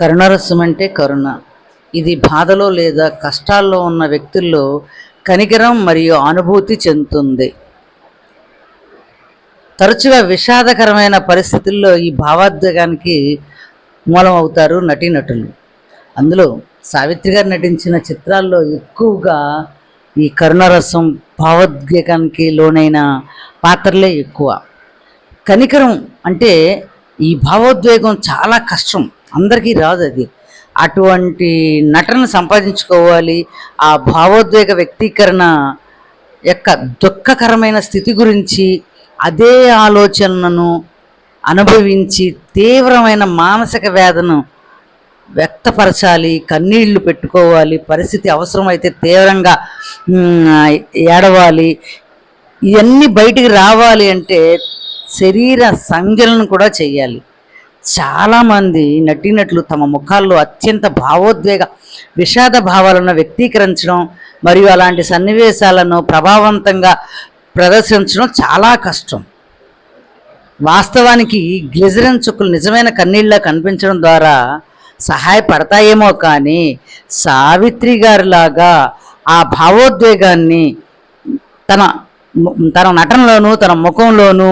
కరుణరసం అంటే కరుణ. ఇది బాధలో లేదా కష్టాల్లో ఉన్న వ్యక్తుల్లో కనికరం మరియు అనుభూతి చెందుతుంది. తరచుగా విషాదకరమైన పరిస్థితుల్లో ఈ భావోద్వేగానికి మూలం అవుతారు నటీనటులు. అందులో సావిత్రి గారు నటించిన చిత్రాల్లో ఎక్కువగా ఈ కరుణరసం, భావోద్వేగానికి లోనైన పాత్రలే ఎక్కువ. కనికరం అంటే ఈ భావోద్వేగం చాలా కష్టం, అందరికీ రాదు అది. అటువంటి నటనను సంపాదించుకోవాలి. ఆ భావోద్వేగ వ్యక్తీకరణ యొక్క దుఃఖకరమైన స్థితి గురించి అదే ఆలోచనను అనుభవించి తీవ్రమైన మానసిక వేదన వ్యక్తపరచాలి, కన్నీళ్లు పెట్టుకోవాలి, పరిస్థితి అవసరమైతే తీవ్రంగా ఏడవాలి. ఇవన్నీ బయటికి రావాలి అంటే శరీర సంజ్ఞలను కూడా చేయాలి. చాలామంది నటీనటులు తమ ముఖాల్లో అత్యంత భావోద్వేగ విషాద భావాలను వ్యక్తీకరించడం మరియు అలాంటి సన్నివేశాలను ప్రభావవంతంగా ప్రదర్శించడం చాలా కష్టం. వాస్తవానికి గ్లిజరిన్ చుక్కలు నిజమైన కన్నీళ్ళ కనిపించడం ద్వారా సహాయపడతాయేమో, కానీ సావిత్రి గారిలాగా ఆ భావోద్వేగాన్ని తన నటనలోనూ తన ముఖంలోనూ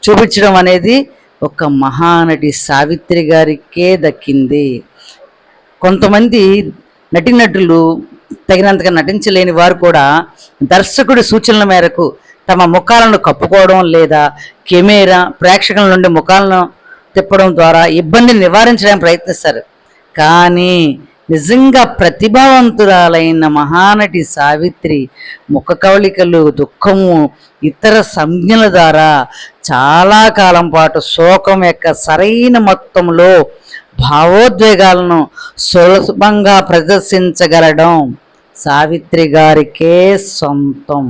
చూపించడం అనేది ఒక మహానటి సావిత్రి గారికే దక్కింది. కొంతమంది నటీనటులు తగినంతగా నటించలేని వారు కూడా దర్శకుడి సూచనల మేరకు తమ ముఖాలను కప్పుకోవడం లేదా కెమెరా ప్రేక్షకుల నుండి ముఖాలను తిప్పడం ద్వారా ఇబ్బందిని నివారించడానికి ప్రయత్నిస్తారు. కానీ నిజంగా ప్రతిభావంతురాలైన మహానటి సావిత్రి ముఖ కవళికలు, దుఃఖము, ఇతర సంజ్ఞల ద్వారా చాలా కాలం పాటు శోకం యొక్క సరైన మొత్తంలో భావోద్వేగాలను సులభంగా ప్రదర్శించగలడం సావిత్రి గారికే సొంతం.